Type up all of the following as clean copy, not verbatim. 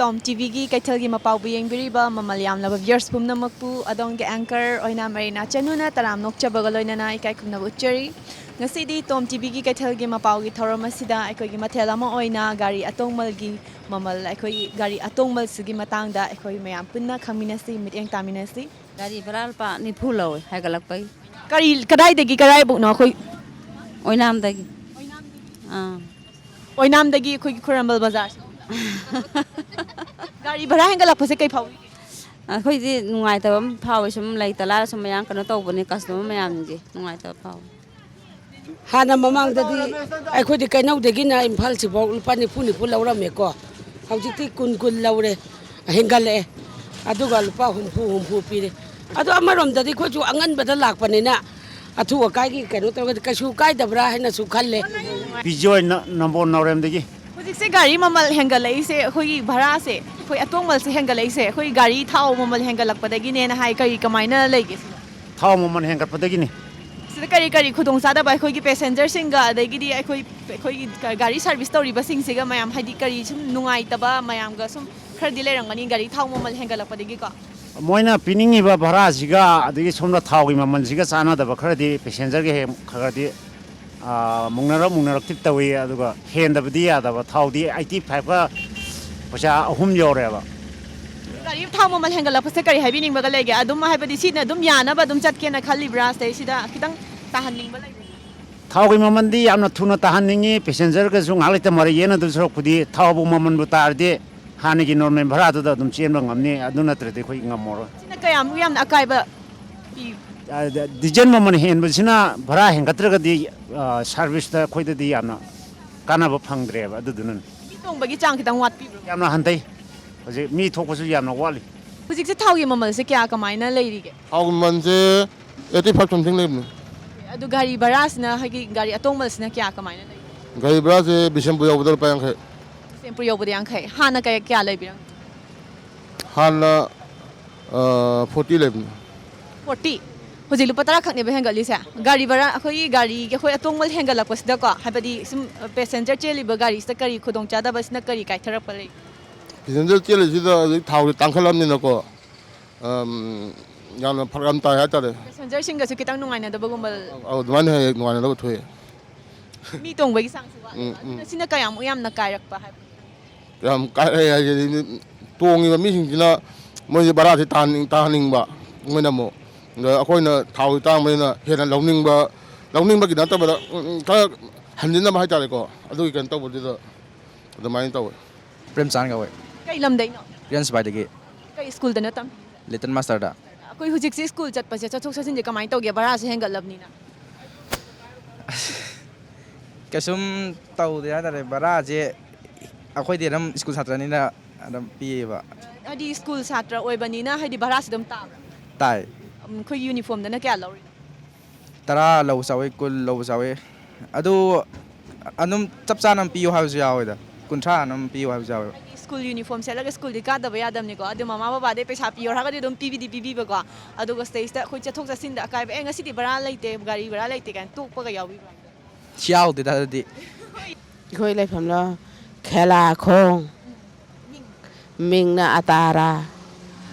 Tom TV gi kaithal gi mapau bu yengbiriba mamalyam laba viewers pumnamakpu adong ge anchor oina marina chanuna taram nokchabaga loinana ikai khumna uchari ngasidi Tom TV gi kaithal gi mapau gi thoram asida aikoi gi mathela ma oina gari atongmal gi mamal aikoi gari atongmal sigi matangda aikoi mayam punna khangminasi mityang taminasi Gari beral pa ni phulo hai galak pai kari kadai degi kadai bu no khoi oinam dagi oinam degi khoi khurambal bazar gari bhara hengalak phase kai phau khoi di nungai ta bam phau sum lai tala sum yang kana taw bani customer mayam ji nungai ta phau hana mamang dadi ai khoi di kainau degi na imphal si bau lupa ni pu laura me ko haujiti kun laure hengale aduga lupa humpu pire adu amarom dadi khoi ju angan bada lak panina athu kai gi kaino taw ka su kai dabra haina su khalle Bijoy number norem degi Hujik se gari mamal hengalai se khoi bhara se khoi atongmal se hengalai se khoi gari thau mamal hengalak padagi ne na hai kai kamaina leige thau moman hengar padegi ni sida kari khudong sada bai khoi gi passenger singa adagi di khoi gari service tori ba sing siga mayam haidi kari sum nungai taba mayam ga sum khadi lerangani gari thau mamal hengalak padagi ko moina piningi ba bhara siga adegi somna thau gi maman siga sana da khadi passenger ge khadi mungnara tip tawi aduga hen da bidi ya da thau di 85 ka pasha ahum yore ba gari thau mamal hengalak phase kari haibi ning ba ga lege adum haibadi sina adum yana ba adum chatke na khali bra stai sida kitang tahan ning ba lai thau gi maman di yamna thuna tahan ningi passenger ga sung halai ta mari yena du sorok pudi thau bu maman bu tar di hani gi normal bhara da dum chen ba ngamni aduna trete khoi ngamoro sina kayam yam na akai ba Dijen maman hen basina bhara hengatra ga di service da khoi da di yamna kana ba phangdre ba adudun tong bagi chang kitang wat pi yamna hantai hoje mi thokpasu yamna wali hujik se thau gi mamal se kya kamaina leiri ge How much 85 something level. adu gari baras na hagi gari atongmal sina kya kamaina lei Gari bras Bisham Buya Udal Payang hai. sempur yo budi yang khai hana kaya kya lei birang Hana 40 level. 40 hujik lupa tara khakne be hengali se gari bara khoi gari ge khoi atongmal hengalak pasida ko habadi sum passenger cheli ba gari sta kari khudong chada basna kari kai tharap pale Passenger chele sida thau tangkhalam ni nako. Yana program ta ya tare. passenger singa su kitang nungai na da bagumbal Au duan hai nuan na thoi. mi tong bagi sang suwa sina kaya mu yam na kairak pa hai Yam kai ai tuang ni mi sing sina mo bara ti taning ba. Mo na mo. Akoi na thau tang mai na hena launing ba ki na ta ba ka hanjin na ba hai tare ko. Adu ki kan ta bo di da. Da mai ta wo. Prem Chan ka wai kai lam dei no Rian Sbai dagi kai school da na tam Little Master da koi hujik se school chat pa se chachok sa sin je kamai tau ge bara se hengal labni na kasum tau de da bara je akhoi de ram school satra ni na adam pi ba adi school satra oi bani na hadi bara se dum ta tai khoi uniform da na kya lori tara lo sawe kul lo sawe adu anum chap chanam pi yo ha ja da kuntra anum pi yo ha ja school uniform se laga school di ka da ba yadam ni ko adu mama baba de pesa pi yor ha ga de dum pi bi ba ko adu go stage ta khoi chathok sa sin da kai ba ngasi di bara laite gari bara laite kan tok pa ga yawi ba chiao de da di khoi lai pham la khela khong mingna atara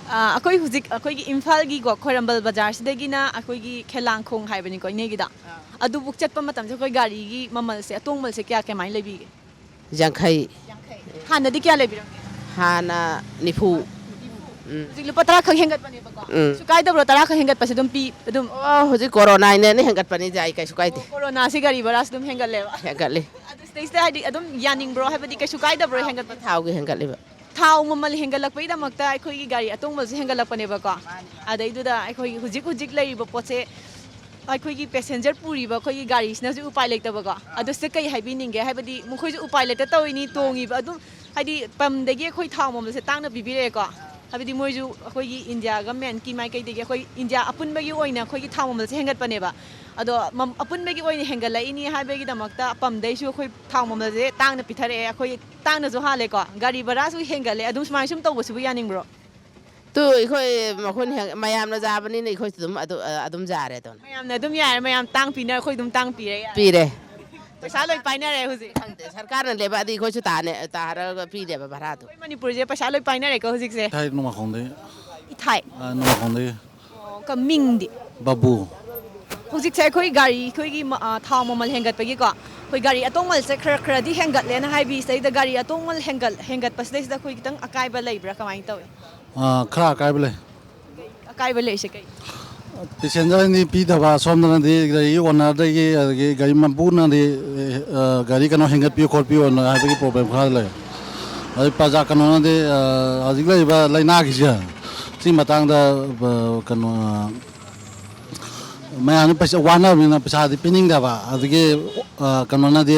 akoi hujik akoi gi imphal gi go khorambal bazar sidagi na akoi gi khelang khong hai bani ko ne gi da adu buk chat pa matam se koi gari gi mamal se atongmal se kya kemai lebi ge jangkhai hana di kya lebi hana nifu hujik lupa tara khang hengat bani ba ko su kai da bro tara khang hengat pa se dum pi dum oh hoji corona ne ni hangat pani jai kai sukai te corona se gari bara se dum hengat le ba hangat le adu stage ta hadi adum yaning bro hai badi kai su kai da bro hengat pa thau gi hangat le ba thau mamal hengalak pai da makta akhoi gi gari atongmal se hengalak pane ba ko adai du da akhoi hujik lei ba poche akhoi gi passenger puri ba khoi gi gari sna ju upai lekta ba ko adu se kai haibi ninge haibadi mukhoi ju upai lekta tawini tongi ba adum hadi pam degi khoi thau mamal se tangna bibire ko habidi moi ju akhoi gi india government ki mai kai degi akhoi india apun bagi oina khoi gi thau mamal se hengat pane ba ado apun bagi oina hengalai ini haibagi da makta pam dai su khoi thau mamal se tangna pithare akhoi tangna ju hale ko gari bara su hengale adum smai sum tawbo su yaning bro tu khoi ma khon mayam na jabani ni khoi dum adum jare ton mayam na dum yar mayam tang pi na khoi dum tang pi re pi re पैसा लोई पाइनरे हुजी सरकारꯅ ꯂꯩꯕ ꯑꯗꯤ ꯑꯩꯈꯣꯏꯁꯨ ꯇꯥꯔꯒ ꯄꯤꯗꯦꯕ ꯚꯔꯥꯗꯣ ꯑꯩꯈꯣꯏ ꯃꯅꯤꯄꯨꯔꯁꯦ ꯄꯩꯁꯥ ꯂꯣꯏ ꯄꯥꯏꯅꯔꯦꯀꯣ ꯍꯧꯖꯤꯛꯁꯦ Thai numa khonde, ꯏꯊꯥꯏ numa khonde, ꯀ ꯃꯤꯡꯗꯤ babu. ꯍꯧꯖꯤꯛꯁꯦ ꯑꯩꯈꯣꯏ ꯒꯥꯔꯤ ꯑꯩꯈꯣꯏꯒꯤ ꯊꯥꯎ ꯃꯃꯜ ꯍꯦꯟꯒꯠꯄꯒꯤꯀꯣ ꯑꯩꯈꯣꯏ ꯒꯥꯔꯤ ꯑꯇꯣꯡꯃꯜꯁꯦ ꯈꯔꯗꯤ ꯍꯦꯟꯒꯠꯂꯦꯅ ꯍꯥꯏꯕꯤ ꯁꯤꯗꯩꯗ ꯒꯥꯔꯤ ꯑꯇꯣꯡꯃꯜ ꯍꯦꯟꯒꯠꯄꯁꯤꯗꯩꯁꯤꯗ ꯑꯩꯈꯣꯏ ꯈꯤꯇꯪ ꯑꯀꯥꯏꯕ ꯂꯩꯕ꯭ꯔꯥ ꯀꯃꯥꯏꯅ ꯇꯧꯏ Khara kai bale. ꯑꯀꯥꯏꯕ ꯂꯩꯔꯤꯁꯦ ꯀꯩ Passenger ni pi daba somna ni gari owner da gi gari mampu na ni gari kano hengat pi khol pi on ha bi problem kha le. Ai paja kano na de ajik lai ba lai na gi ja. Si matang da kano मैं आने पैसा वाना भी ना पैसा दी pinning दबा अदगे कनोना दे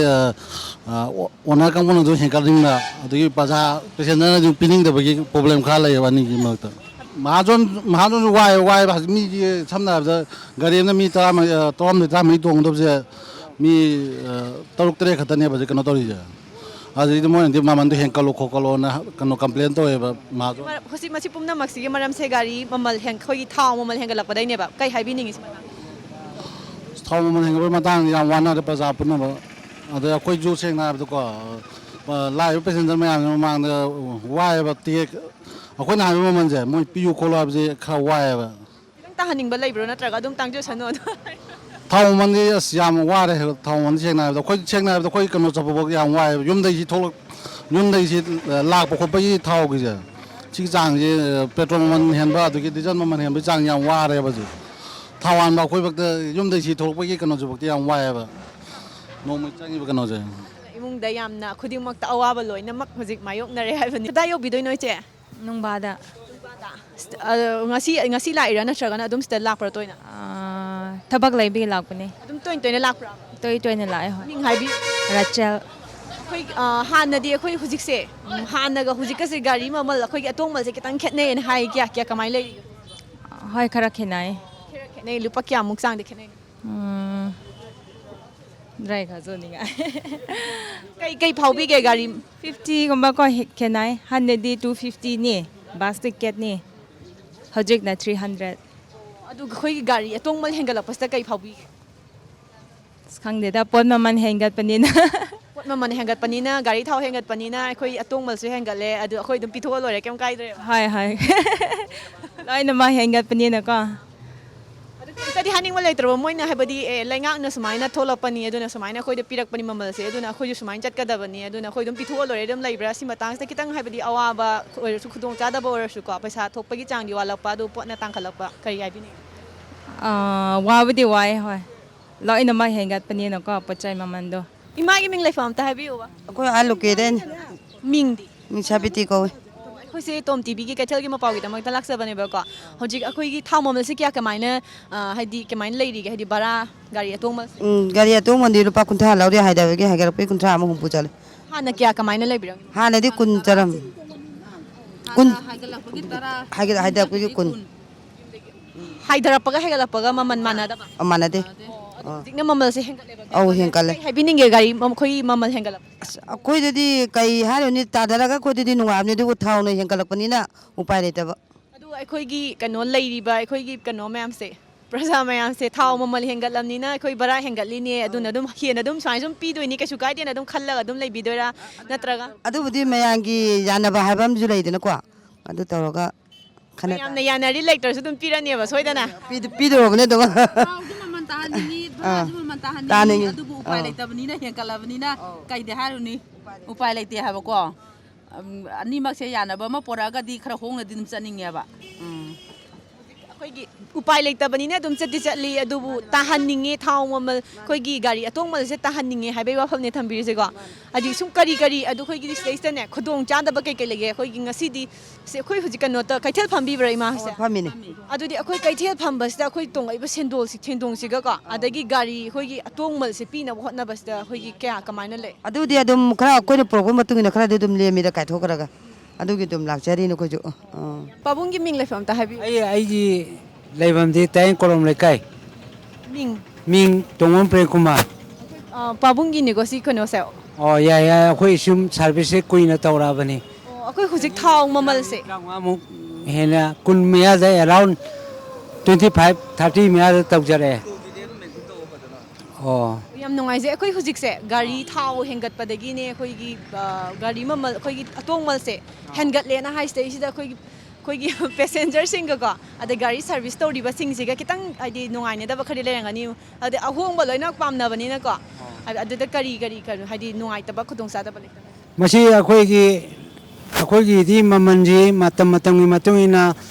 ओना company जो हेंकारिंग ना अदगे पैसा पैसा ना जो पिनिंग दबा की प्रॉब्लम खा ले वानी की मत महाजन वाई बस मी समना गाड़ी ना मी तरा तोम ने तरा मी तोंग दब से मी तरुक तरे खतने बजे कनो तोरी जा अदगे मोन दे मामन दे हेंकालो खोकालो ना कनो कंप्लेंट तो है महाजन ꯍꯧꯖꯤꯛ ꯃꯁꯤ ꯄꯨꯝꯅꯃꯛꯁꯤꯒꯤ ꯃꯔꯝꯁꯦ ꯒꯥꯔꯤ ꯃꯃꯜ ꯑꯩꯈꯣꯏꯒꯤ ꯊꯥꯎ ꯃꯃꯜ ꯍꯦꯟꯒꯠꯂꯛꯄꯗꯩꯅꯦꯕ ꯀꯩ ꯍꯥꯏꯕꯤꯅꯤꯡꯉꯤ ꯁꯤ थाव ममन हेंगबे मतंग याम वाना दे प्रजा पुनब अद अखोय जु सेंगना बदको लाइव पैसेंजर मयाम मांग वायब टे अखोय ना हाबे ममन जे मोय पियु खोलो जे खा वायब ꯈꯤꯇꯪ ꯇꯥꯍꯟꯅꯤꯡꯕ ꯂꯩꯕ꯭ꯔꯣ ꯅꯠꯇ꯭ꯔꯒ ꯑꯗꯨꯝ ꯇꯥꯡꯖꯁꯅꯨ थाव ममन दे याम वारे थाव ममन सेंगना अखोय सेंगना अखोय कनो चपबो याम वायब युमदै सी थोल युमदै सी लाख पखोपई थाव गे जे छि जांग जे पेट्रोल ममन हेनबा अदुगे डीजल ममन हेनबा जांग याम वारे बजे थावान बा कोई वक्त युम दै सी थोलपगी कनो जुबक याम वायबा नोम चांगी कनो जे ꯏꯃꯨꯡꯗ ꯌꯥꯝꯅ ꯈꯨꯗꯤꯡꯃꯛꯇ ꯑꯋꯥꯕ ꯂꯣꯏꯅꯃꯛ ꯍꯧꯖꯤꯛ ꯃꯥꯌꯣꯛꯅꯔꯦ ꯍꯥꯏꯕꯅꯤ ꯀꯗꯥꯏ ꯌꯧꯕꯤꯗꯣꯏꯅꯣ ꯏꯆꯦ ꯅꯨꯡꯕꯥꯗ ꯉꯁꯤ ꯂꯥꯛꯏꯔꯥ ꯅꯠꯇ꯭ꯔꯒꯅ ꯑꯗꯨꯝ ꯁꯤꯗ ꯂꯥꯛꯄ꯭ꯔꯥ ꯇꯣꯏꯅ ꯊꯕꯛ ꯂꯩꯕꯒꯤ ꯂꯥꯛꯄꯅꯦ ꯑꯗꯨꯝ ꯇꯣꯏꯅ ꯂꯥꯛꯄ꯭ꯔꯥ ꯇꯣꯏꯅ ꯂꯥꯛꯑꯦ ꯍꯣꯏ ꯃꯤꯡ ꯍꯥꯏꯕꯤ ꯔꯥꯆꯦꯜ ꯑꯩꯈꯣꯏ ꯍꯥꯟꯅꯗꯤ ꯑꯩꯈꯣꯏ ꯍꯧꯖꯤꯛꯁꯦ ꯍꯥꯟꯅꯒ ꯍꯧꯖꯤꯛꯀꯁꯦ ꯒꯥꯔꯤ ꯃꯃꯜ ꯑꯩꯈꯣꯏꯒꯤ ꯑꯇꯣꯡꯃꯜꯁꯦ ꯈꯤꯇꯪ ꯈꯦꯠꯅꯩꯌꯦꯅ ꯍꯥꯏ ꯀꯌꯥ ꯀꯃꯥꯏꯅ ꯂꯩꯔꯤꯒꯦ ꯍꯣꯏ ꯈꯔ ꯈꯦꯠꯅꯩ ꯈꯦꯠꯅꯩ ꯂꯨꯄꯥ ꯀꯌꯥꯃꯨꯛ ꯆꯥꯡꯗ ꯈꯦꯠꯅꯩ ꯗ꯭ꯔꯥꯏ ꯈꯥꯖꯣꯅꯤꯡꯉꯥꯏ ꯀꯩ ꯐꯥꯎꯕꯤꯒꯦ ꯒꯥꯔꯤ 50ꯒꯨꯝꯕꯀꯣ ꯈꯦꯠꯅꯩ ꯍꯥꯟꯅꯗꯤ 250ꯅꯤ ꯕꯁ ꯇꯤꯀꯦꯠꯅꯤ ꯍꯧꯖꯤꯛꯅ 300 ꯑꯗꯨꯒ ꯑꯩꯈꯣꯏꯒꯤ ꯒꯥꯔꯤ ꯑꯇꯣꯡꯃꯜ ꯍꯦꯟꯒꯠꯂꯛꯄꯁꯤꯗ ꯀꯩ ꯐꯥꯎꯕꯤꯒꯦ ꯈꯪꯗꯦꯗ ꯄꯣꯠ ꯃꯃꯜ ꯍꯦꯟꯒꯠꯄꯅꯤꯅ ꯄꯣꯠ ꯃꯃꯜ ꯍꯦꯟꯒꯠꯄꯅꯤꯅ ꯒꯥꯔꯤ ꯊꯥꯎ ꯍꯦꯟꯒꯠꯄꯅꯤꯅ ꯑꯩꯈꯣꯏ ꯑꯇꯣꯡꯃꯜꯁꯨ ꯍꯦꯟꯒꯠꯂꯦ ꯑꯗꯨ ꯑꯩꯈꯣꯏ ꯑꯗꯨꯝ ꯄꯤꯊꯣꯛꯑ ꯂꯣꯏꯔꯦ ꯀꯩꯝ ꯀꯥꯏꯗ꯭ꯔꯦꯕ ꯍꯣꯏ ꯍꯣꯏ ꯂꯣꯏꯅꯃꯛ ꯍꯦꯟꯒꯠꯄꯅꯤꯅꯀꯣ ꯑꯗꯨ ꯀꯔꯤ ꯍꯥꯏꯅꯤꯡꯕ ꯂꯩꯇ꯭ꯔꯕ ꯃꯣꯏꯅ ꯍꯥꯏꯕꯗꯤ ꯂꯩꯉꯥꯛꯅ ꯁꯨꯃꯥꯏꯅ ꯊꯣꯛꯂꯛꯄꯅꯤ ꯑꯗꯨꯅ ꯁꯨꯃꯥꯏꯅ ꯑꯩꯈꯣꯏꯗ ꯄꯤꯔꯛꯄꯅꯤ ꯃꯃꯜꯁꯦ ꯑꯗꯨꯅ ꯑꯩꯈꯣꯏꯁꯨ ꯁꯨꯃꯥꯏꯅ ꯆꯠꯀꯗꯕꯅꯤ ꯑꯗꯨꯅ ꯑꯩꯈꯣꯏ ꯑꯗꯨꯝ ꯄꯤꯊꯣꯛꯑ ꯂꯣꯏꯔꯦ ꯑꯗꯨꯝ ꯂꯩꯕ꯭ꯔꯥ ꯁꯤ ꯃꯇꯥꯡꯁꯤꯗ ꯈꯤꯇꯪ ꯍꯥꯏꯕꯗꯤ ꯑꯋꯥꯕ ꯑꯣꯏꯔꯁꯨ ꯈꯨꯗꯣꯡꯆꯥꯗꯕ ꯑꯣꯏꯔꯁꯨꯀꯣ ꯄꯩꯁꯥ ꯊꯣꯛꯄꯒꯤ ꯆꯥꯡꯗꯤ ꯋꯥꯠꯂꯛꯄ ꯑꯗꯨ ꯄꯣꯠꯅ ꯇꯥꯡꯈꯠꯂꯛꯄ ꯀꯔꯤ ꯍꯥꯏꯕꯤꯅꯤꯡꯉꯤ ꯋꯥꯕꯨꯗꯤ ꯋꯥꯏ ꯍꯣꯏ ꯂꯣꯏꯅꯃꯛ ꯍꯦꯟꯒꯠꯄꯅꯤꯅꯀꯣ ꯄꯣꯠ ꯆꯩ ꯃꯃꯜꯗꯣ ꯏꯃꯥꯒꯤ ꯃꯤꯡ ꯂꯩꯐꯝ ꯑꯝꯇ ꯍꯥꯏꯕꯤꯌꯨꯕ ꯑꯩꯈꯣꯏ ꯑꯥꯂꯨꯀꯦꯗꯩꯅꯤ ꯃꯤꯡꯗꯤ ꯃꯤꯡꯁꯥꯕꯤꯇꯤ ꯀꯧꯏ ꯑꯩꯈꯣꯏꯁꯦ ꯇꯣꯝ ꯇꯤꯚꯤꯒꯤ ꯀꯩꯊꯦꯜꯒꯤ ꯃꯄꯥꯎꯒꯤꯗꯃꯛꯇ ꯂꯥꯛꯆꯕꯅꯦꯕꯀꯣ ꯍꯧꯖꯤꯛ ꯑꯩꯈꯣꯏꯒꯤ ꯊꯥꯎ ꯃꯃꯜꯁꯦ ꯀꯃꯥꯏꯅ ꯍꯥꯏꯗꯤ ꯀꯃꯥꯏꯅ ꯂꯩꯔꯤꯒꯦ ꯍꯥꯏꯗꯤ ꯕꯔꯥ ꯒꯥꯔꯤ ꯑꯇꯣꯡꯕ ꯒꯥꯔꯤ ꯑꯇꯣꯡꯕꯗꯤ ꯂꯨꯄꯥ 60 ꯂꯧꯔꯦ ꯍꯥꯏꯗꯕꯒꯤ ꯍꯥꯏꯒꯠꯂꯛꯄꯩ 60 ꯑꯃ 60 ꯆꯠꯂꯦ ꯍꯥꯟꯅ ꯀꯌꯥ ꯀꯃꯥꯏꯅ ꯂꯩꯕꯤꯔꯝꯒꯦ ꯍꯥꯟꯅꯗꯤ 10 ꯆꯠꯂꯝ 10 ꯍꯥꯏꯒꯠꯂꯛꯄꯒꯤ 10 ꯍꯥꯏꯊꯔꯛꯄꯒ ꯍꯦꯟꯒꯠꯂꯛꯄꯒ ꯃꯃꯜ ꯃꯥꯟꯅꯗꯕ ꯃꯥꯟꯅꯗꯦ ꯍꯧꯖꯤꯛꯅ ꯃꯃꯜꯁꯦ ꯍꯦꯟꯒꯠꯂꯦꯕ ꯑꯧ ꯍꯦꯟꯒꯠꯂꯦ ꯀꯩ ꯍꯥꯏꯕꯤꯅꯤꯡꯒꯦ ꯒꯥꯔꯤ ꯑꯩꯈꯣꯏꯒꯤ ꯃꯃꯜ ꯍꯦꯟꯒꯠꯂꯛꯄ ꯑꯩꯈꯣꯏꯗꯗꯤ ꯀꯩ ꯍꯥꯏꯔꯨꯅꯤ ꯇꯥꯗꯔꯒ ꯑꯩꯈꯣꯏꯗꯗꯤ ꯅꯨꯡꯉꯥꯏꯕꯅꯤ ꯑꯗꯨꯕꯨ ꯊꯥꯎꯅ ꯍꯦꯟꯒꯠꯂꯛꯄꯅꯤꯅ ꯎꯄꯥꯏ ꯂꯩꯇꯕ ꯑꯗꯨ ꯑꯩꯈꯣꯏꯒꯤ ꯀꯩꯅꯣ ꯂꯩꯔꯤꯕ ꯑꯩꯈꯣꯏꯒꯤ ꯀꯩꯅꯣ ꯃꯌꯥꯝꯁꯦ ꯄ꯭ꯔꯖꯥ ꯃꯌꯥꯝꯁꯦ ꯊꯥꯎ ꯃꯃꯜ ꯍꯦꯟꯒꯠꯂꯝꯅꯤꯅ ꯑꯩꯈꯣই ꯕꯔꯥ ꯍꯦꯟꯒꯠꯂꯤꯅꯦ ꯑꯗꯨꯅ ꯑꯗꯨꯝ ꯍꯦꯟꯅ ꯑꯗꯨꯝ ꯁꯨꯃꯥꯏꯅ ꯁꯨꯝ ꯄꯤꯗꯣꯏꯅꯤ ꯀꯩꯁꯨ ꯀꯥꯏꯗꯦꯅ ꯑꯗꯨꯝ ꯈꯜꯂꯒ ꯑꯗꯨꯝ ꯂꯩꯕꯤꯗꯣꯏꯔꯥ ꯅꯠꯇ꯭ꯔꯒ ꯑꯗꯨꯕꯨꯗꯤ ꯃꯌꯥꯝꯒꯤ ꯌꯥꯅꯕ ꯍꯥꯏꯕ ꯑꯃꯁꯨ ꯂꯩꯗꯅꯀꯣ ꯑꯗꯨ ꯇꯧꯔꯒ ꯌꯥꯝꯅ ꯌꯥꯅꯔꯤ ꯂꯩꯇ꯭ꯔꯁꯨ ꯑꯗꯨꯝ ꯄꯤꯔꯅꯦꯕ ꯁꯣꯏꯗꯅ ꯄꯤꯗꯧꯔꯕꯅꯦ ꯑꯗꯨꯝ ꯃꯃꯜ ꯇꯥꯍꯟꯅꯤꯡꯉꯤ ꯚꯔꯥꯁꯨ ꯃꯃꯜ ꯇꯥꯍꯟꯅꯤꯡꯉꯤ ꯑꯗꯨꯕꯨ ꯎꯄꯥꯏ ꯂꯩꯇꯕꯅꯤꯅ ꯍꯦꯟꯒꯠꯂꯕꯅꯤ나 ꯀꯩꯗꯤ ꯍꯥꯏꯔꯨꯅꯤ ꯎꯄꯥꯏ ꯂꯩꯇꯦ ꯍꯥꯏꯕꯀꯣ ꯑꯅꯤꯃꯛꯁꯦ ꯌꯥꯅꯕ ꯑꯃ ꯄꯣꯔꯛꯑꯒꯗꯤ ꯈꯔ ꯍꯣꯡꯅꯗꯤ ꯑꯗꯨꯝ ꯆꯠꯅꯤꯡꯉꯦꯕ ꯑꯩꯈꯣꯏꯒꯤ ꯎꯄꯥꯏ ꯂꯩꯇꯕꯅꯤꯅ ꯑꯗꯨꯝ ꯆꯠꯂꯤ ꯑꯗꯨꯕꯨ ꯇꯥꯍꯟꯅꯤꯡꯉꯦ ꯊꯥꯎ ꯃꯃꯜ ꯑꯩꯈꯣꯏꯒꯤ ꯒꯥꯔꯤ ꯑꯇꯣꯡꯕꯁꯦ ꯇꯥꯍꯟꯅꯤꯡꯉꯦ ꯍꯥꯏꯕꯒꯤ ꯋꯥꯐꯝꯅꯦ ꯊꯝꯕꯤꯔꯤꯁꯦꯀꯣ ꯍꯥꯏꯗꯤ ꯁꯨꯝ ꯀꯔꯤ ꯑꯗꯨ ꯑꯩꯈꯣꯏꯒꯤ ꯁꯤꯗꯩꯁꯤꯗꯅꯦ ꯈꯨꯗꯣꯡꯆꯥꯗꯕ ꯀꯩ ꯂꯩꯒꯦ ꯑꯩꯈꯣꯏꯒꯤ ꯉꯁꯤꯗꯤ ꯑꯩꯈꯣꯏ ꯍꯧꯖꯤꯛ ꯀꯩꯅꯣꯇ ꯀꯩꯊꯦꯜ ꯐꯝꯕꯤꯕ꯭ꯔꯥ ꯏꯃꯥꯁꯦ ꯐꯝꯃꯤꯅꯦ ꯑꯗꯨꯗꯤ ꯑꯩꯈꯣꯏ ꯀꯩꯊꯦꯜ ꯐꯝꯕꯁꯤꯗ ꯑꯩꯈꯣꯏ ꯇꯣꯡꯉꯛꯏꯕ ꯁꯦꯟꯗꯣꯡꯁꯤꯒꯀꯣ ꯑꯗꯒꯤ ꯒꯥꯔꯤ ꯑꯩꯈꯣꯏꯒꯤ ꯑꯇꯣꯡꯕꯁꯦ ꯄꯤꯅꯕ ꯍꯣꯠꯅꯕꯁꯤꯗ ꯑꯩꯈꯣꯏꯒꯤ ꯀꯃꯥꯏꯅ ꯂꯩ ꯑꯗꯨꯗꯤ ꯑꯗꯨꯝ ꯈꯔ ꯑꯩꯈꯣꯏꯅ ꯄꯨꯔꯛꯄ ꯃꯇꯨꯡ ꯏꯟꯅ ꯈꯔꯗꯤ ꯑꯗꯨꯝ ꯂꯦꯝꯃꯤꯗ ꯀꯥꯏꯊꯣꯛꯈ꯭ꯔꯒ ꯑꯗꯨꯒꯤ ꯑꯗꯨꯝ ꯂꯥꯛꯆꯔꯤꯅꯦ ꯑꯩꯈꯣꯏꯁꯨ ꯄꯥꯕꯨꯡꯒꯤ ꯃꯤꯡ ꯂꯩꯐꯝ ꯑꯝꯇ ꯍꯥꯏꯕꯤꯌꯨ ꯑꯩꯒꯤ ꯂꯩꯐꯝꯗꯤ ꯇꯥꯌꯦꯡ ꯀꯣꯂꯣꯝ ꯂꯩꯀꯥꯏ ꯃꯤꯡ ꯇꯣꯡꯉꯣꯝ ꯄ꯭ꯔꯦꯝꯀꯨꯃꯥꯔ ꯄꯥꯕꯨꯡꯒꯤꯅꯤꯀꯣ ꯁꯤ ꯀꯩꯅꯣꯁꯦ ꯑꯣ ꯌꯥꯏ ꯑꯩꯈꯣꯏ ꯁꯨꯝ ꯁꯥꯔꯚꯤꯁꯁꯦ ꯀꯨꯏꯅ ꯇꯧꯔꯛꯑꯕꯅꯤ ꯑꯩꯈꯣꯏ ꯍꯧꯖꯤꯛ ꯊꯥꯎ ꯃꯃꯜꯁꯦ 35ꯃꯨꯛ ꯍꯦꯟꯅ 10 ꯃꯌꯥꯗ ꯑꯦꯔꯥꯎꯟ 25-30 ꯃꯌꯥꯗ ꯇꯧꯖꯔꯛꯑꯦ ꯑꯣ ꯌꯥꯝ ꯅꯨꯡꯉꯥꯏꯖꯩ ꯑꯩꯈꯣꯏ ꯍꯧꯖꯤꯛꯁꯦ ꯒꯥꯔꯤ ꯊꯥꯎ ꯍꯦꯟꯒꯠꯄꯗꯒꯤꯅꯦ ꯑꯩꯈꯣꯏꯒꯤ ꯒꯥꯔꯤ ꯃꯃꯜ ꯑꯩꯈꯣꯏꯒꯤ ꯑꯇꯣꯡꯃꯜꯁꯦ ꯍꯦꯟꯒꯠꯂꯦꯅ ꯍꯥꯏꯁꯤꯗꯩꯁꯤꯗ ꯑꯩꯈꯣꯏꯒꯤ ꯄꯦꯁꯦꯟꯖꯔꯁꯤꯡꯒꯀꯣ ꯑꯗꯩ ꯒꯥꯔꯤ ꯁꯥꯔꯚꯤꯁ ꯇꯧꯔꯤꯕꯁꯤꯡꯁꯤꯒ ꯈꯤꯇꯪ ꯍꯥꯏꯗꯤ ꯅꯨꯡꯉꯥꯏꯅꯗꯕ ꯈꯔꯗꯤ ꯂꯩꯔꯝꯒꯅꯤ ꯑꯗꯩ ꯑꯍꯣꯡꯕ ꯂꯣꯏꯅ ꯄꯥꯝꯅꯕꯅꯤꯅꯀꯣ ꯑꯗꯨꯗ ꯀꯔꯤ ꯍꯥꯏꯗꯤ ꯅꯨꯡꯉꯥꯏꯇꯕ ꯈꯨꯗꯣꯡꯆꯥꯗꯕ ꯂꯩꯇꯕ ꯃꯁꯤ ꯑꯩꯈꯣꯏꯒꯤꯗꯤ ꯃꯃꯜꯁꯤ ꯃꯇꯝ ꯃꯇꯝꯒꯤ ꯃꯇꯨꯡ ꯏꯟꯅ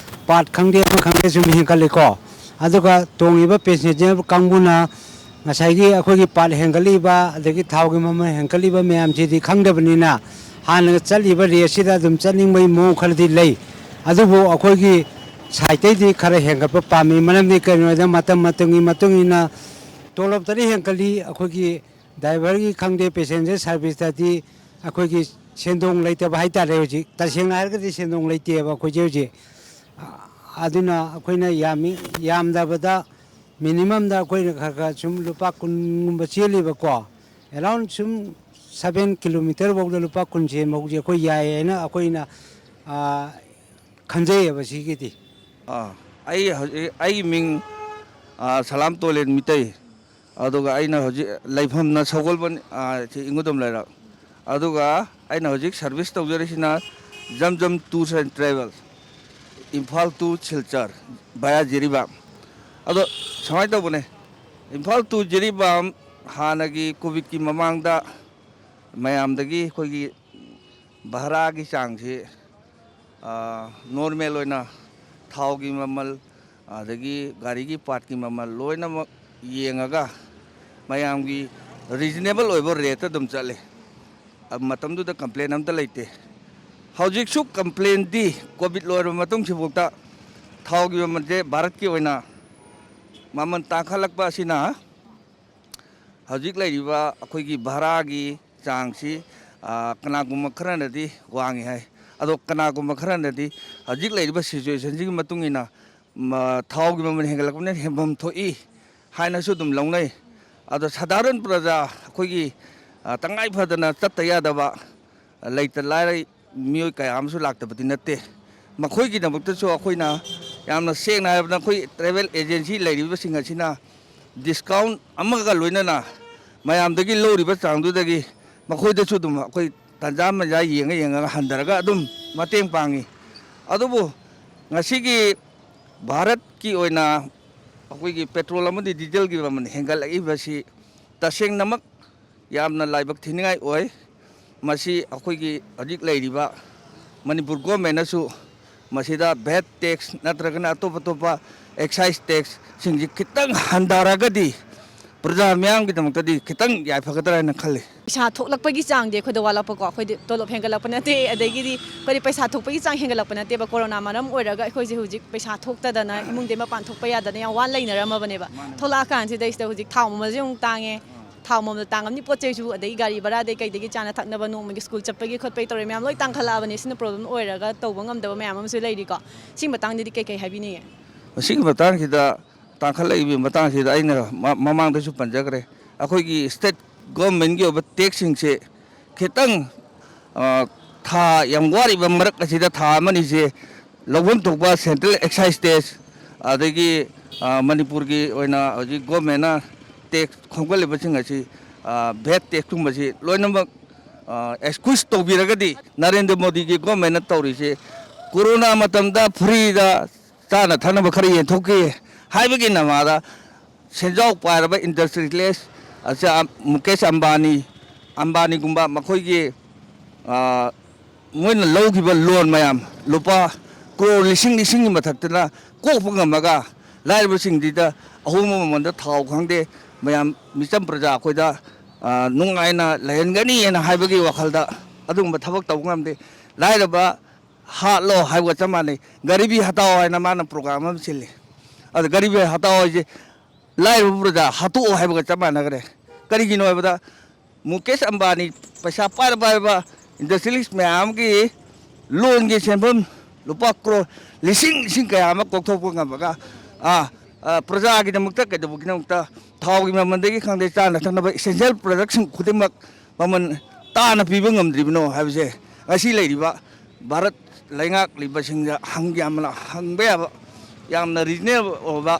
ꯄꯥꯠ ꯈꯪꯗꯦ ꯑꯃ ꯈꯪꯗꯦ ꯁꯨꯝ ꯍꯦꯟꯒꯠꯂꯤꯀꯣ ꯑꯗꯨꯒ ꯇꯣꯡꯉꯤꯕ ꯄꯦꯁꯦꯟꯖꯔ ꯀꯥꯡꯕꯨꯅ ꯉꯁꯥꯏꯒꯤ ꯑꯩꯈꯣꯏꯒꯤ ꯄꯥꯠ ꯍꯦꯟꯒꯠꯂꯤꯕ ꯑꯗꯒꯤ ꯊꯥꯎꯒꯤ ꯃꯃꯜ ꯍꯦꯟꯒꯠꯂꯤꯕ ꯃꯌꯥꯝꯁꯤꯗꯤ ꯈꯪꯗꯕꯅꯤꯅ ꯍꯥꯟꯅ ꯆꯠꯂꯤꯕ ꯔꯦꯠꯁꯤꯗ ꯑꯗꯨꯝ ꯆꯠꯅꯤꯡꯕꯒꯤ ꯃꯑꯣꯡ ꯈꯔꯗꯤ ꯂꯩ ꯑꯗꯨꯕꯨ ꯑꯩꯈꯣꯏꯒꯤ ꯁꯥꯏꯠꯇꯩꯗꯤ ꯈꯔ ꯍꯦꯟꯒꯠꯄ ꯄꯥꯝꯃꯤ ꯃꯔꯝꯗꯤ ꯀꯩꯅꯣꯗ ꯃꯇꯝ ꯃꯇꯝꯒꯤ ꯃꯇꯨꯡ ꯏꯟꯅ ꯇꯣꯂꯣꯞꯇꯗꯤ ꯍꯦꯟꯒꯠꯂꯤ ꯑꯩꯈꯣꯏꯒꯤ ꯗ꯭राꯏꯚꯔꯒꯤ ꯈꯪꯗꯦ ꯄꯦꯁꯦꯟꯖꯔ ꯁꯥꯔꯚꯤꯁꯇꯗꯤ ꯑꯩꯈꯣꯏꯒꯤ ꯁꯦꯟꯗꯣꯡ ꯂꯩꯇꯕ ꯍꯥꯏꯇꯥꯔꯦ ꯍꯧꯖꯤꯛ ꯇꯁꯦꯡꯅ ꯍꯥꯏꯔꯒꯗꯤ ꯁꯦꯟꯗꯣꯡ ꯂꯩꯇꯦꯕ ꯑꯩꯈꯣꯏꯁꯦ ꯍꯧꯖꯤꯛ ꯑꯗꯨꯅ ꯑꯩꯈꯣꯏꯅ ꯌꯥꯝꯗꯕꯗ ꯃꯤꯅꯤꯃꯝꯗ ꯑꯩꯈꯣꯏꯅ ꯈꯔ ꯁꯨꯝ ꯂꯨꯄꯥ 10ꯒꯨꯝꯕ ꯆꯦꯜꯂꯤꯕꯀꯣ ꯑꯦꯔꯥꯎꯟ ꯁꯨꯝ 7 ꯀꯤꯂꯣꯃꯤꯇꯔꯐꯥꯎꯗ ꯂꯨꯄꯥ 10 ꯆꯦꯟꯕꯐꯥꯎꯁꯦ ꯑꯩꯈꯣꯏ ꯌꯥꯏꯌꯦꯅ ꯑꯩꯈꯣꯏꯅ ꯈꯟꯖꯩꯌꯦꯕ ꯁꯤꯒꯤꯗꯤ ꯑꯩꯒꯤ ꯃꯤꯡ ꯁꯂꯥꯝ ꯇꯣꯂꯦꯟ ꯃꯤꯇꯩ ꯑꯗꯨꯒ ꯑꯩꯅ ꯍꯧꯖꯤꯛ ꯂꯩꯐꯝꯅ ꯁꯒꯣꯜꯕꯟ ꯏꯪꯒꯨꯗꯝ ꯂꯩꯔꯛ ꯑꯗꯨꯒ ꯑꯩꯅ ꯍꯧꯖꯤꯛ ꯁꯥꯔꯚꯤꯁ ꯇꯧꯖꯔꯤꯁꯤꯅ Jam Tours and Travel Imphal to Silchar ꯚꯌꯥ ꯖꯤꯔꯤꯕꯥꯝ ꯑꯗꯣ ꯁꯨꯃꯥꯏꯅ ꯇꯧꯕꯅꯦ ꯏꯝꯐꯥꯜ ꯇꯨ ꯖꯤꯔꯤꯕꯥꯝ ꯍꯥꯟꯅꯒꯤ ꯀꯣꯚꯤꯗꯀꯤ ꯃꯃꯥꯡꯗ ꯃꯌꯥꯝꯗꯒꯤ ꯑꯩꯈꯣꯏꯒꯤ ꯚꯔꯥꯒꯤ ꯆꯥꯡꯁꯤ ꯅꯣꯔꯃꯦꯜ ꯑꯣꯏꯅ ꯊꯥꯎꯒꯤ ꯃꯃꯜ ꯑꯗꯒꯤ ꯒꯥꯔꯤꯒꯤ ꯄꯥꯔꯠꯀꯤ ꯃꯃꯜ ꯂꯣꯏꯅꯃꯛ ꯌꯦꯡꯉꯒ ꯃꯌꯥꯝꯒꯤ ꯔꯤꯖꯅꯦꯕꯜ ꯑꯣꯏꯕ ꯔꯦꯠꯇ ꯑꯗꯨꯝ ꯆꯠꯂꯦ ꯃꯇꯝꯗꯨꯗ ꯀꯝꯄ꯭ꯂꯦꯟ ꯑꯝꯇ ꯂꯩꯇꯦ ꯍꯧꯖꯤꯛꯁꯨ ꯀꯝꯄ꯭ꯂꯦꯟꯗꯤ ꯀꯣꯚꯤꯗ ꯂꯣꯏꯔꯕ ꯃꯇꯨꯡꯁꯤꯐꯥꯎꯗ ꯊꯥꯎꯒꯤ ꯃꯃꯜꯁꯦ ꯚꯥꯔꯠꯀꯤ ꯑꯣꯏꯅ ꯃꯃꯜ ꯇꯥꯡꯈꯠꯂꯛꯄ ꯑꯁꯤꯅ ꯍꯧꯖꯤꯛ ꯂꯩꯔꯤꯕ ꯑꯩꯈꯣꯏꯒꯤ ꯚꯔꯥꯒꯤ ꯆꯥꯡꯁꯤ ꯀꯅꯥꯒꯨꯝꯕ ꯈꯔꯅꯗꯤ ꯋꯥꯡꯉꯤ ꯍꯥꯏ ꯑꯗꯣ ꯀꯅꯥꯒꯨꯝꯕ ꯈꯔꯅꯗꯤ ꯍꯧꯖꯤꯛ ꯂꯩꯔꯤꯕ ꯁꯤꯆꯨꯋꯦꯁꯟꯁꯤꯒꯤ ꯃꯇꯨꯡ ꯏꯟꯅ ꯊꯥꯎꯒꯤ ꯃꯃꯜ ꯍꯦꯟꯒꯠꯂꯛꯄꯅꯤꯅ ꯍꯦꯟꯐꯝ ꯊꯣꯛꯏ ꯍꯥꯏꯅꯁꯨ ꯑꯗꯨꯝ ꯂꯧꯅꯩ ꯑꯗꯣ ꯁꯥꯙꯥꯔꯟ ꯄ꯭ꯔꯖꯥ ꯑꯩꯈꯣꯏꯒꯤ ꯇꯉꯥꯏ ꯐꯗꯅ ꯆꯠꯇ ꯌꯥꯗꯕ ꯂꯩꯇ ꯂꯥꯏꯔ ꯃꯤꯑꯣꯏ ꯀꯌꯥ ꯑꯃꯁꯨ ꯂꯥꯛꯇꯕꯗꯤ ꯅꯠꯇꯦ ꯃꯈꯣꯏꯒꯤꯗꯃꯛꯇꯁꯨ ꯑꯩꯈꯣꯏꯅ ꯌꯥꯝꯅ ꯁꯦꯡꯅ ꯍꯥꯏꯔꯕꯗ ꯑꯩꯈꯣꯏ ꯇ꯭ꯔꯦꯚꯦꯜ ꯑꯦꯖꯦꯟꯁꯤ ꯂꯩꯔꯤꯕꯁꯤꯡ ꯑꯁꯤꯅ ꯗꯤꯁꯀꯥꯎꯟ ꯑꯃꯒ ꯂꯣꯏꯅꯅ ꯃꯌꯥꯝꯗꯒꯤ ꯂꯧꯔꯤꯕ ꯆꯥꯡꯗꯨꯗꯒꯤ ꯃꯈꯣꯏꯗꯁꯨ ꯑꯗꯨꯝ ꯑꯩꯈꯣꯏ ꯇꯟꯖꯥ ꯃꯟꯖꯥ ꯌꯦꯡꯉꯒ ꯍꯟꯊꯔꯒ ꯑꯗꯨꯝ ꯃꯇꯦꯡ ꯄꯥꯡꯉꯤ ꯑꯗꯨꯕꯨ ꯉꯁꯤꯒꯤ ꯚꯥꯔꯠꯀꯤ ꯑꯣꯏꯅ ꯑꯩꯈꯣꯏꯒꯤ ꯄꯦꯇ꯭ꯔꯣꯜ ꯑꯃꯗꯤ ꯗꯤꯖꯜꯒꯤ ꯃꯃꯜ ꯍꯦꯟꯒꯠꯂꯛꯏꯕꯁꯤ ꯇꯁꯦꯡꯅꯃꯛ ꯌꯥꯝꯅ ꯂꯥꯏꯕꯛ ꯊꯤꯅꯤꯡꯉꯥꯏ ꯑꯣꯏ ꯃꯁꯤ ꯑꯩꯈꯣꯏꯒꯤ ꯍꯧꯖꯤꯛ ꯂꯩꯔꯤꯕ ꯃꯅꯤꯄꯨꯔ ꯒꯣꯔꯃꯦꯟꯅꯁꯨ ꯃꯁꯤꯗ ꯚꯦꯠ ꯇꯦꯛꯁ ꯅꯠꯇ꯭ꯔꯒꯅ ꯑꯇꯣꯞꯄ ꯑꯦꯛꯁꯥꯏꯁ ꯇꯦꯛꯁꯁꯤꯡꯁꯤ ꯈꯤꯇꯪ ꯍꯟꯊꯔꯒꯗꯤ ꯄ꯭ꯔꯖꯥ ꯃꯤꯌꯥꯝꯒꯤꯗꯃꯛꯇꯗꯤ ꯈꯤꯇꯪ ꯌꯥꯏꯐꯒꯗ꯭ꯔꯥ ꯍꯥꯏꯅ ꯈꯜꯂꯤ ꯄꯩꯁꯥ ꯊꯣꯛꯂꯛꯄꯒꯤ ꯆꯥꯡꯗꯤ ꯑꯩꯈꯣꯏꯗ ꯋꯥꯠꯂꯛꯄꯀꯣ ꯑꯩꯈꯣꯏꯗꯤ ꯇꯣꯂꯣꯞ ꯍꯦꯟꯒꯠꯂꯛꯄ ꯅꯠꯇꯦ ꯑꯗꯒꯤꯗꯤ ꯑꯩꯈꯣꯏꯗꯤ ꯄꯩꯁా ꯊꯣꯛꯄꯒꯤ ꯆꯥꯡ ꯍꯦꯟꯒꯠꯂꯛꯄ ꯅꯠꯇꯦꯕ ꯀꯣꯔꯣꯅꯥ ꯃꯔꯝ ꯑꯣꯏꯔꯒ ꯑꯩꯈꯣꯏꯁꯦ ꯍꯧꯖꯤꯛ ꯄꯩꯁꯥ ꯊꯣꯛꯇꯗꯅ ꯏꯃꯨꯡꯗꯩ ꯃꯄꯥꯟ ꯊꯣꯛꯄ ꯌꯥꯗꯅ ꯌꯥꯝ ꯋꯥꯅ ꯂꯩꯅꯔꯝꯃꯕꯅꯦꯕ ꯊꯣꯛꯂꯛꯑꯀꯥꯟꯁꯤꯗꯩꯁꯤꯗ ꯍꯧꯖꯤꯛ ꯊꯥꯎ ꯃꯃꯜꯁꯦ ꯑꯃꯨꯛ ꯇꯥꯡꯉꯦ ꯊꯥꯎ ꯃꯃꯜ ꯇꯥꯡꯉꯝꯅꯤ ꯄꯣꯠ ꯆꯩꯁꯨ ꯑꯗꯒꯤ ꯒꯥꯔꯤ ꯚꯔꯥꯗꯩ ꯀꯩꯗꯒꯤ ꯆꯥꯅ ꯊꯛꯅꯕ ꯅꯣꯡꯃꯒꯤ ꯁ꯭ꯀꯨꯜ ꯆꯠꯄꯒꯤ ꯈꯣꯠꯄꯒꯤ ꯇꯧꯔꯦ ꯃꯌꯥꯝ ꯂꯣꯏ ꯇꯥꯡꯈꯠꯂꯛꯑꯕꯅꯤ ꯁꯤꯅ ꯄ꯭ꯔꯣꯕ꯭ꯂꯦꯝ ꯑꯣꯏꯔꯒ ꯇꯧꯕ ꯉꯝꯗꯕ ꯃꯌꯥꯝ ꯑꯃꯁꯨ ꯂꯩꯔꯤꯀꯣ ꯁꯤ ꯃꯇꯥꯡꯗꯗꯤ ꯀꯩ ꯍꯥꯏꯕꯤꯅꯤꯡꯉꯦ ꯃꯁꯤꯒꯤ ꯃꯇꯥꯡꯁꯤꯗ ꯇꯥꯡꯈꯠꯂꯛꯏꯕ ꯃꯇꯥꯡꯁꯤꯗ ꯑꯩꯅ ꯃꯃꯥꯡꯗꯁꯨ ꯄꯟꯖꯈ꯭ꯔꯦ ꯑꯩꯈꯣꯏꯒꯤ ꯁ꯭ꯇꯦꯠ ꯒꯣꯔꯃꯦꯟꯒꯤ ꯑꯣꯏꯕ ꯇꯦꯛꯁꯁꯤꯡꯁꯦ ꯈꯤꯇꯪ ꯊꯥ ꯌꯥꯝ ꯋꯥꯔꯤꯕ ꯃꯔꯛ ꯑꯁꯤꯗ ꯊꯥ ꯑꯃꯅꯤꯁꯦ ꯂꯧꯐꯝ ꯊꯣꯛꯄ ꯁꯦꯟꯇ꯭ꯔꯦꯜ ꯑꯦꯛꯁꯥꯏꯁ ꯇꯦꯛꯁ ꯑꯗꯒꯤ ꯃꯅꯤꯄꯨꯔꯒꯤ ꯑꯣꯏꯅ ꯍꯧꯖꯤꯛ ꯒꯣꯔꯃꯦꯟꯅ ꯇꯦꯛꯁ ꯈꯣꯝꯒꯠꯂꯤꯕꯁꯤꯡ ꯑꯁꯤ ꯚꯦꯠ ꯇꯦꯛꯁꯀꯨꯝꯕꯁꯤ ꯂꯣꯏꯅꯃꯛ ꯑꯦꯛꯁꯀ꯭ꯌꯨꯁ ꯇꯧꯕꯤꯔꯒꯗꯤ ꯅꯔꯦꯟꯗ꯭ꯔ ꯃꯣꯗꯤꯒꯤ ꯒꯣꯔꯃꯦꯟꯅ ꯇꯧꯔꯤꯁꯦ ꯀꯣꯔꯣꯅꯥ ꯃꯇꯝꯗ ꯐ꯭ꯔꯤꯗ ꯆꯥꯅ ꯊꯛꯅꯕ ꯈꯔ ꯌꯦꯟꯊꯣꯛꯈꯤ ꯍꯥꯏꯕꯒꯤ ꯅꯃꯥꯗ ꯁꯦꯟꯖꯥꯎ ꯄꯥꯏꯔꯕ ꯏꯟꯗꯁꯇ꯭ꯔꯤꯌꯦꯂꯤꯁ ꯃꯨꯀꯦꯁ ꯑꯝꯕꯥꯅꯤꯒꯨꯝꯕ ꯃꯈꯣꯏꯒꯤ ꯃꯣꯏꯅ ꯂꯧꯈꯤꯕ ꯂꯣꯟ ꯃꯌꯥꯝ ꯂꯨꯄꯥ ꯀ꯭ꯔꯣꯔ ꯂꯤꯁꯤꯡꯒꯤ ꯃꯊꯛꯇꯅ ꯀꯣꯛꯄ ꯉꯝꯃꯒ ꯂꯥꯏꯔꯕꯁꯤꯡꯁꯤꯗ ꯑꯍꯣꯡꯕ ꯃꯃꯟꯗ ꯊꯥꯎ ꯈꯪꯗꯦ ꯃꯌꯥꯝ ꯃꯤꯆꯝ ꯄ꯭ꯔꯖꯥ ꯑꯩꯈꯣꯏꯗ ꯅꯨꯡꯉꯥꯏꯅ ꯂꯩꯍꯟꯒꯅꯤꯅ ꯍꯥꯏꯕꯒꯤ ꯋꯥꯈꯜꯗ ꯑꯗꯨꯒꯨꯝꯕ ꯊꯕꯛ ꯇꯧꯕ ꯉꯝꯗꯦ ꯂꯥꯏꯔꯕ ꯍꯥꯠꯂꯣ ꯍꯥꯏꯕꯒ ꯆꯞ ꯃꯥꯟꯅꯩ ꯒꯔꯤꯕꯤ ꯍꯇꯥओ ꯍꯥꯏꯅ ꯃꯥꯅ ꯄ꯭ꯔꯣꯒ꯭ꯔꯥꯝ ꯑꯃ ꯁꯤꯜꯂꯤ ꯑꯗ ꯒꯔꯤꯕꯤ ꯍꯇꯥओ ꯍꯥꯏꯁꯦ ꯂꯥꯏꯔꯕ ꯄ꯭ꯔꯖꯥ ꯍꯥꯠꯇꯣꯛꯑꯣ ꯍꯥꯏꯕꯒ ꯆꯞ ꯃꯥꯟꯅꯈ꯭ꯔꯦ ꯀꯔꯤꯒꯤꯅꯣ ꯍꯥꯏꯕꯗ ꯃꯨꯀꯦꯁ ꯑꯝꯕꯥꯅꯤ ꯄꯩꯁꯥ ꯄꯥꯏꯔꯕ ꯏꯟꯗꯁꯇ꯭ꯔꯤꯌꯦꯂꯤꯁ ꯃꯌꯥꯝꯒꯤ ꯂꯣꯟꯒꯤ ꯁꯦꯟꯐꯝ ꯂꯨꯄꯥ ꯀ꯭ꯔꯣꯔ ꯂꯤꯁꯤꯡ ꯀꯌꯥ ꯑꯃ ꯀꯣꯛꯊꯣꯛꯄ ꯉꯝꯃꯒ ꯄ꯭ꯔꯖꯥꯒꯤꯗꯃꯛꯇ ꯀꯩꯗꯧꯕꯒꯤꯗꯃꯛꯇ ꯊꯥꯎꯒꯤ ꯃꯃꯜꯗꯒꯤ ꯈꯪꯗꯦ ꯆꯥꯅ ꯊꯛꯅꯕ ꯏꯁꯦꯟꯁꯤꯌꯦꯜ ꯄ꯭ꯔꯗꯛꯁꯤꯡ ꯈꯨꯗꯤꯡꯃꯛ ꯃꯃꯜ ꯇꯥꯅ ꯄꯤꯕ ꯉꯝꯗ꯭ꯔꯤꯕꯅꯣ ꯍꯥꯏꯕꯁꯦ ꯉꯁꯤ ꯂꯩꯔꯤꯕ ꯚꯥꯔꯠ ꯂꯩꯉꯥꯛꯂꯤꯕꯁꯤꯡꯗ ꯌꯥꯝꯅ ꯍꯪꯕ ꯌꯥꯕ ꯌꯥꯝꯅ ꯔꯤꯖꯅꯦꯕꯜ ꯑꯣꯏꯕ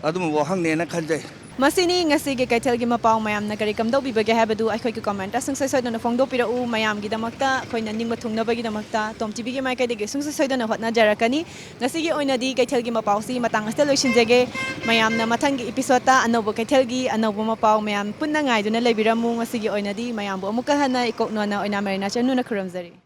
ꯑꯗꯨꯝꯕ ꯋꯥꯍꯪꯅꯦꯅ ꯈꯟꯖꯩ ꯃꯁꯤꯅꯤ ꯉꯁꯤꯒꯤ ꯀꯩꯊꯦꯜꯒꯤ ꯃꯄꯥꯎ ꯃꯌꯥꯝꯅ ꯀꯔꯤ ꯀꯝꯗꯧꯕꯤꯕꯒꯦ ꯍꯥꯏꯕꯗꯨ ꯑꯩꯈꯣꯏꯒꯤ ꯀꯃꯦꯟꯇ ꯁꯨꯡꯁꯣꯏ ꯁꯣꯏꯗꯅ ꯐꯣꯡꯗꯣꯛꯄꯤꯔꯛꯎ ꯃꯌꯥꯝꯒꯤꯗꯃꯛꯇ ꯑꯩꯈꯣꯏꯅ ꯅꯤꯡꯕ ꯊꯨꯡꯅꯕꯒꯤꯗꯃꯛꯇ ꯇꯣꯝ ꯇꯤꯚꯤꯒꯤ ꯃꯥꯏꯀꯩꯗꯒꯤ ꯁꯨꯡꯁꯣꯏ ꯁꯣꯏꯗꯅ ꯍꯣꯠꯅꯖꯔꯛꯀꯅꯤ ꯉꯁꯤꯒꯤ ꯑꯣꯏꯅꯗꯤ ꯀꯩꯊꯦꯜꯒꯤ ꯃꯄꯥꯎꯁꯤ ꯃꯇꯥꯡ ꯑꯁꯤꯗ ꯂꯣꯏꯁꯤꯟꯖꯒꯦ ꯃꯌꯥꯝꯅ ꯃꯊꯪꯒꯤ ꯏꯄꯤꯁꯣꯗꯇ ꯑꯅꯧꯕ ꯀꯩꯊꯦꯜꯒꯤ ꯑꯅꯧꯕ ꯃꯄꯥꯎ ꯃꯌꯥꯝ ꯄꯨꯟꯅ ꯉꯥꯏꯗꯨꯅ ꯂꯩꯕꯤꯔꯝꯃꯨ ꯉꯁꯤꯒꯤ ꯑꯣꯏꯅꯗꯤ ꯃꯌꯥꯝꯕꯨ ꯑꯃꯨꯛꯀ ꯍꯟꯅ ꯏꯀꯣꯛ ꯅꯣꯟꯅ ꯑꯣꯏꯅꯥꯝ ꯃꯔꯤꯅꯥ ꯆꯅꯨꯅ ꯈꯨꯔꯨꯝꯖꯔꯤ